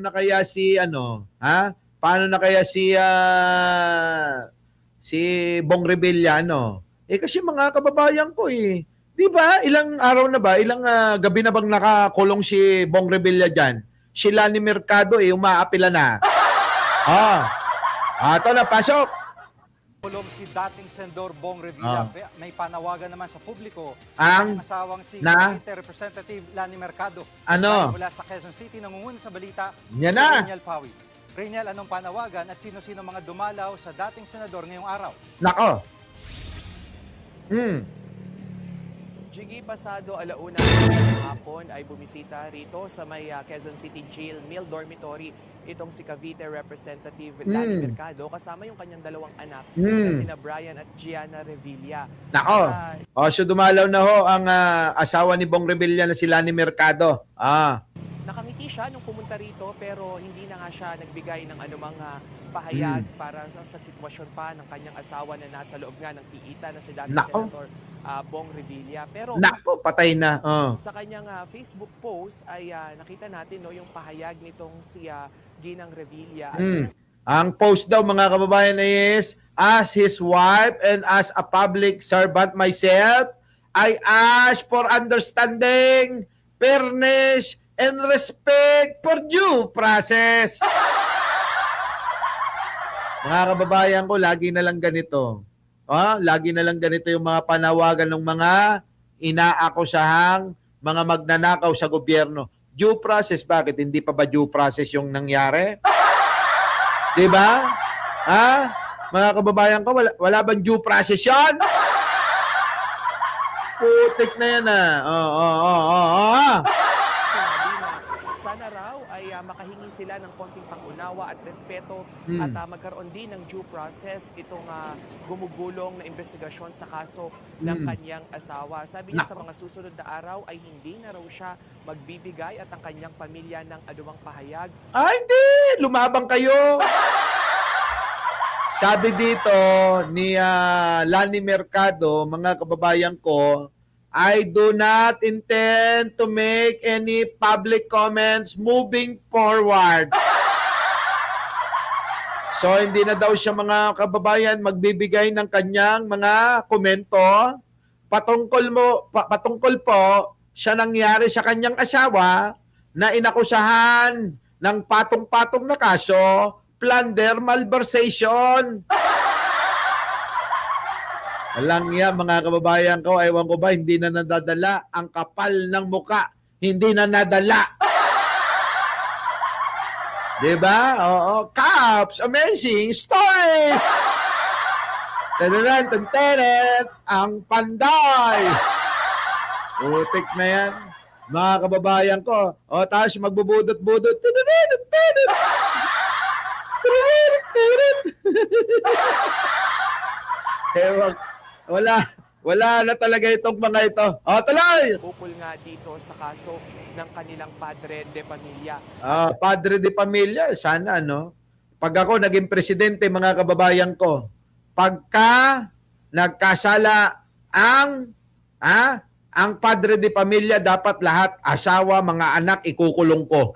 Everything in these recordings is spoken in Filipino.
paano na kaya si ano, ha? Paano na kaya si Bong Revilla, ano? Kasi mga kababayan ko eh. 'Di ba? Ilang araw na ba? Ilang gabi na bang nakakulong si Bong Revilla diyan? Si Lani Mercado umaapila na. Ah. Ito na, pasok. Kulong si dating Senador Bong Revilla. May panawagan naman sa publiko Ang ng asawang si na Cavite Representative Lani Mercado. ano? Mula sa Quezon City, nangunguna sa balita Yan si na. Reynel Pawi. Reynel, anong panawagan at sino-sino mga dumalaw sa dating senador ngayong araw? Nako. Jiggy, pasado alauna ng hapon ay bumisita rito sa may Quezon City Jail Mill Dormitory itong si Cavite Representative Lani Mercado kasama yung kanyang dalawang anak na sina Brian at Gianna Revilla. Nako. So dumalaw na ho ang asawa ni Bong Revilla na si Lani Mercado. Nakangiti siya nung pumunta rito pero hindi na nga siya nagbigay ng anumang pahayag para sa sitwasyon pa ng kanyang asawa na nasa loob nga ng piita na si dating Senator Bong Revilla. Pero nako, patay na. sa kanyang Facebook post ay nakita natin yung pahayag nitong si Ginang Revilla. Ang post daw mga kababayan is, as his wife and as a public servant myself, I ask for understanding, fairness, and respect for due process. Mga kababayan ko, lagi na lang ganito. Lagi na lang ganito yung mga panawagan ng mga inaakusahang mga magnanakaw sa gobyerno. Due process, bakit? Hindi pa ba due process yung nangyari? Diba? Mga kababayan ko, wala bang due process yan? Putik na yan Sinabi na sana raw ay makahingi sila ng konting pangunawa at respeto at magkaroon din ng due process itong gumugulong na investigasyon sa kaso ng kanyang asawa. Sabi niya sa mga susunod na araw ay hindi na raw siya magbibigay at ang kanyang pamilya ng anumang pahayag. Hindi! Lumabang kayo! Sabi dito ni Lani Mercado, mga kababayan ko, I do not intend to make any public comments moving forward. So hindi na daw siya mga kababayan magbibigay ng kanyang mga komento patungkol po sa nangyari sa kanyang asawa na inakusahan ng patong-patong na kaso, plunder, malversation. Alang yan, mga kababayan ko, ewan ko ba, hindi na nadadala ang kapal ng muka. Hindi na nadala. Diba? Oo. Caps, amazing stories! Tadaran, tantaran, ang panday! Utik na yan. Mga kababayan ko. Tapos magbubudot-budot. Tadaran, tantaran! Ewan, wala na talaga itong mga ito. Tuloy! Ukol nga dito sa kaso ng kanilang padre de pamilya. Padre de pamilya, sana pag ako naging presidente, mga kababayan ko, pagka nagkasala ang padre de pamilya, dapat lahat, asawa, mga anak, ikukulong ko.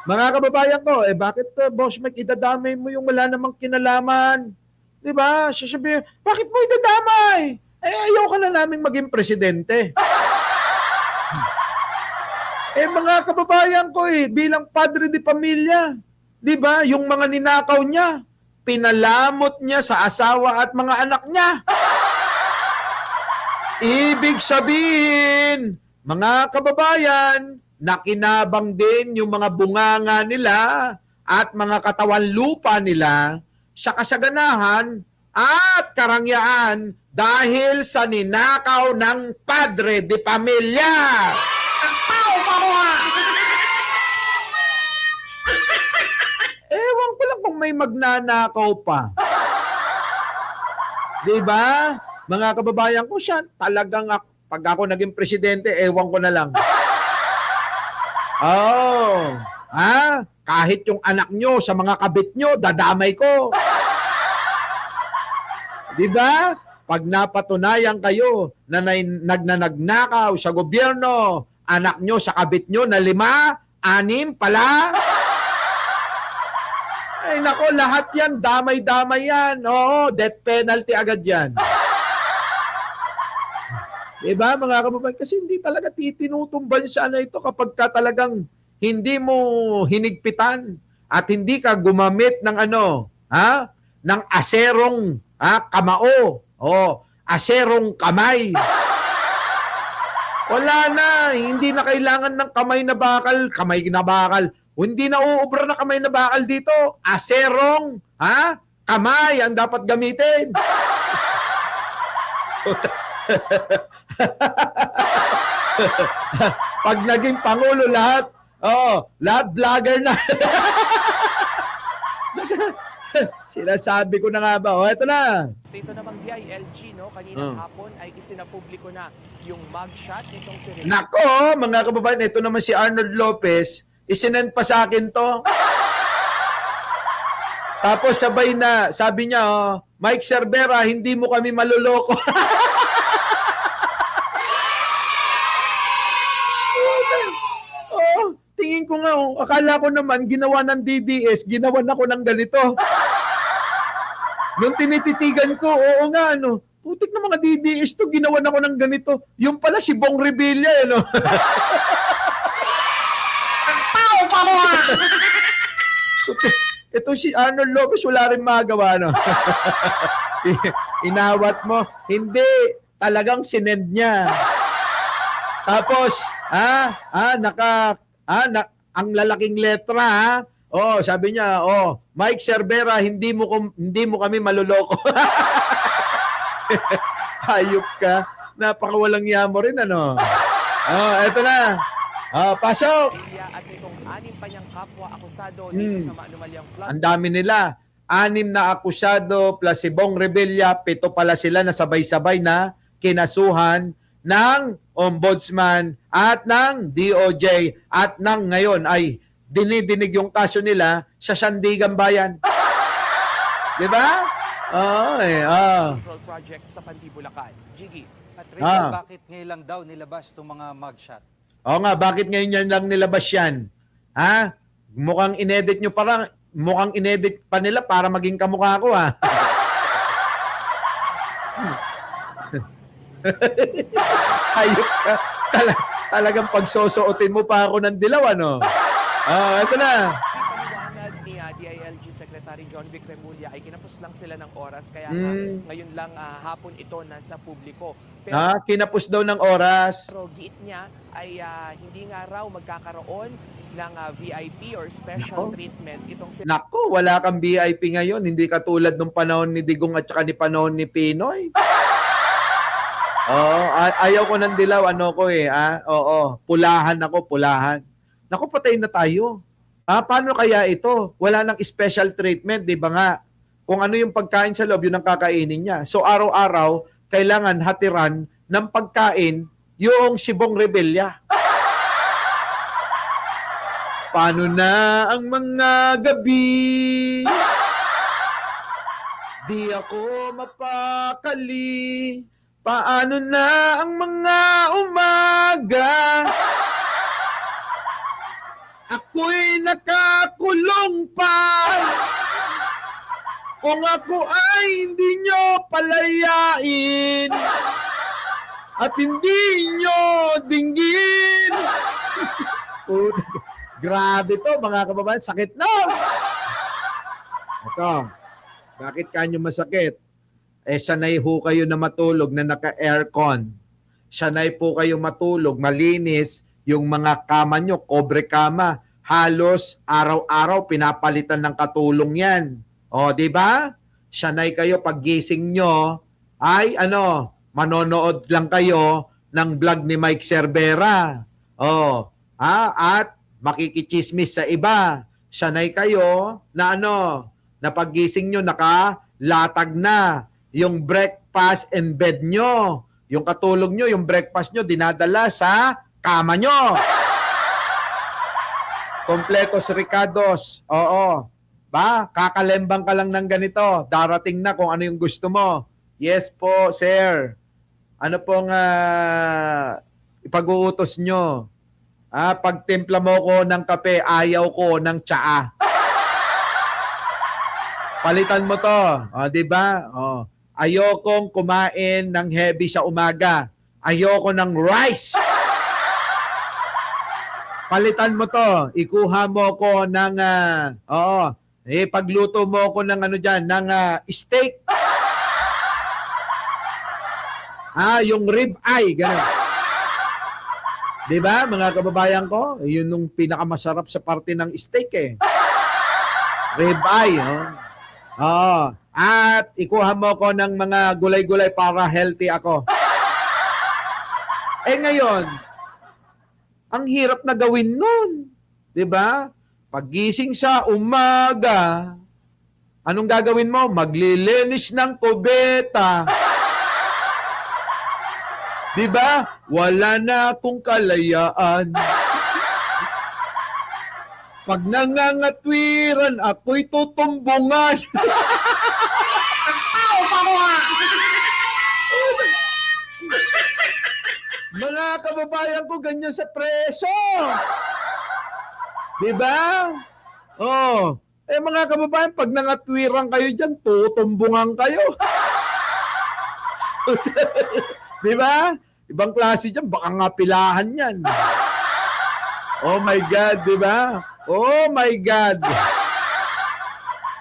Mga kababayan ko, bakit Boss Mike, idadamay mo yung wala namang kinalaman? Diba? Sasabihin, bakit mo idadamay? Ayaw ka na naming maging presidente. Mga kababayan ko bilang padre de pamilya, diba? Yung mga ninakaw niya, pinalamot niya sa asawa at mga anak niya. Ibig sabihin, mga kababayan, nakinabang din yung mga bunganga nila at mga katawan lupa nila sa kasaganahan at karangyaan dahil sa ninakaw ng padre de pamilya. Ewan ko lang kung may magnanakaw pa. Diba? Mga kababayan ko siya, talagang pag ako naging presidente, ewan ko na lang. Kahit yung anak nyo sa mga kabit nyo, dadamay ko. Diba? Pag napatunayan kayo na nagnanakaw sa gobyerno anak nyo sa kabit nyo na 5, 6 pala. Ay nako, lahat yan, damay-damay yan. Oo, death penalty agad yan. Diba mga kababayan? Kasi hindi talaga titinutumban siya na ito kapag ka talagang hindi mo hinigpitan at hindi ka gumamit ng ng aserong kamao o aserong kamay. Wala na, hindi na kailangan ng kamay na bakal. Hindi na uubra na kamay na bakal dito. Aserong kamay ang dapat gamitin. Pag naging pangulo lahat vlogger na. Sinasabi ko na nga ba? Eto na. Ito namang DILG, no, kaninang hapon ay isinapubliko na yung mugshot nitong si Rene. Nako, mga kababayan, ito naman si Arnold Lopez, isinend pa sa akin to. Tapos sabay na, sabi niya, Mike Cervera, hindi mo kami maluloko. Tingin ko nga, akala ko naman, ginawa ng DDS, ginawan ako ng ganito. Nung tinititigan ko, oo nga, putik na mga DDS to, ginawan ako ng ganito. Yung pala si Bong Revilla, no? So, ito si Arnold Lopez, wala rin magawa, no? Inawat mo. Hindi. Talagang sinend niya. Tapos, ang lalaking letra, sabi niya, Mike Cervera, hindi mo kami maluloko. Hayop ka. Napakawalang yamo rin, ano? Eto na. Pasok. At itong 6 pa niyang kapwa akusado dito sa maanumalyang flood. Ang dami nila. 6 na akusado plus si Bong Revilla, 7 pala sila na sabay-sabay na kinasuhan ng Ombudsman at ng DOJ at ng ngayon ay dinidinig yung kaso nila sa Sandigan Bayan. Di ba? Control project sa Pandibulacan. Jiggy. At Rachel, bakit ngayon lang daw nilabas itong mga mugshot? Oo nga, bakit ngayon yan lang nilabas yan? Mukhang inedit nyo parang, mukhang inedit pa nila para maging kamukha ko, Ayok ka. Talagang pagsosuotin mo pa ako ng dilaw, ano? Ito na. Paliwanag ni DILG Secretary John Vic Remulla ay kinapos lang sila ng oras kaya ngayon lang hapon ito nasa publiko. Pero, Kinapos daw ng oras. pero giit niya ay hindi nga raw magkakaroon ng VIP or special treatment itong si Nako, wala kang VIP ngayon. Hindi katulad nung panahon ni Digong at saka ni panahon ni Pinoy. Ayaw ko ng dilaw. Pulahan ako, pulahan. Naku, patay na tayo. Paano kaya ito? Wala nang special treatment, di ba nga? Kung ano yung pagkain sa loob, yun ang kakainin niya. So, araw-araw, kailangan hatiran ng pagkain yung si Bong Revilla. Paano na ang mga gabi? Di ako mapakali. Paano na ang mga umaga? Ako'y nakakulong pa. Kung ako ay hindi nyo palayain at hindi nyo dinggin. Grabe to, mga kababayan. Sakit na. Ito, bakit kanyo masakit? Sanay ho kayo na matulog na naka-aircon. Sanay po kayo matulog, malinis, yung mga kama nyo, kobre kama. Halos araw-araw pinapalitan ng katulong yan. Di ba? Sanay kayo paggising nyo, ay manonood lang kayo ng vlog ni Mike Cervera. At makikichismis sa iba. Sanay kayo na na paggising nyo nakalatag na yung breakfast and bed nyo. Yung katulog nyo, yung breakfast nyo, dinadala sa kama nyo. Kompletos ricados. Kakalembang ka lang ng ganito. Darating na kung ano yung gusto mo. Yes po, sir. Ano pong ipag-uutos nyo? Pag timpla mo ko ng kape, ayaw ko ng tsaa. Palitan mo to. Di ba? Ayokong kumain ng heavy sa umaga. Ayoko ng rice. Palitan mo to. Ikuha mo ko ng, pagluto mo ko ng ng steak. Yung rib eye, gano'n. Di ba, mga kababayan ko? Yun yung pinakamasarap sa parte ng steak eh. Rib eye, At ikuha mo ko ng mga gulay-gulay para healthy ako. Ngayon, ang hirap na gawin nun. Di ba? Paggising sa umaga, anong gagawin mo? Maglilinis ng kubeta. Di ba? Wala na akong kalayaan. Pag nangangatwiran, ako'y tutumbungan. Mga kababayan ko, ganyan sa preso. Di ba? Mga kababayan, pag nangatwiran kayo dyan, tutumbungan kayo. Di ba? Ibang klase dyan, baka nga pilahan yan. Oh my God, di ba? Oh my God.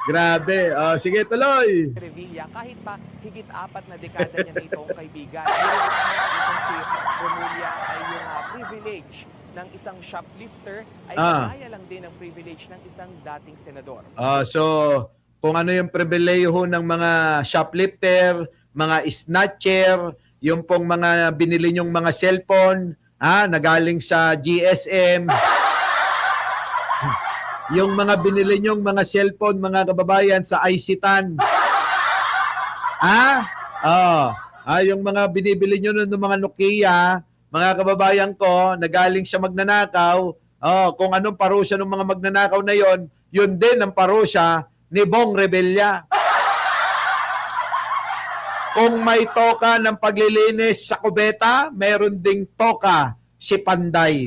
Grabe. Sige, tuloy. Revilla, kahit pa higit 4 na dekada niya na itong kaibigan. Itong si Remulla ay yung privilege ng isang shoplifter ay kaya lang din ang privilege ng isang dating senador. So, kung ano yung pribileyo ng mga shoplifter, mga snatcher, yung pong mga binili nyong mga cellphone, na galing sa GSM, yung mga binili nyong mga cellphone, mga kababayan, sa ICTAN, yung mga binibili nyo ng mga Nokia, mga kababayan ko, na galing sa magnanakaw, kung anong parusa ng mga magnanakaw na yon, yun din ang parusa ni Bong Revilla. Kung may toka ng paglilinis sa kubeta, meron ding toka si Panday.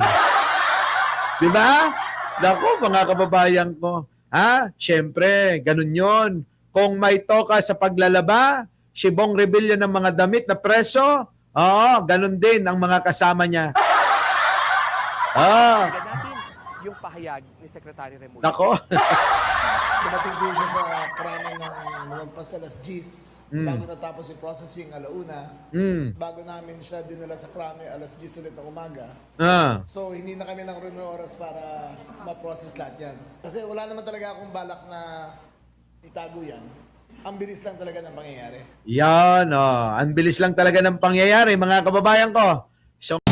Di ba? Naku, mga kababayan ko. Siyempre, ganun yon. Kung may toka sa paglalaba, si Bong Revilla ng mga damit na preso, ganun din ang mga kasama niya. Tingnan natin yung pahayag ni Secretary Remulla. Nako. Dumating po siya sa krami ng lumagpas sa alas 10. Bago natapos yung processing alauna. Bago namin siya dinala sa krami alas 10 ulit ng umaga. So hindi na kami ng oras para ma-process lahat yan. Kasi wala naman talaga akong balak na itago yan. Ang bilis lang talaga ng pangyayari. Yan, ang bilis lang talaga ng pangyayari, mga kababayan ko. So,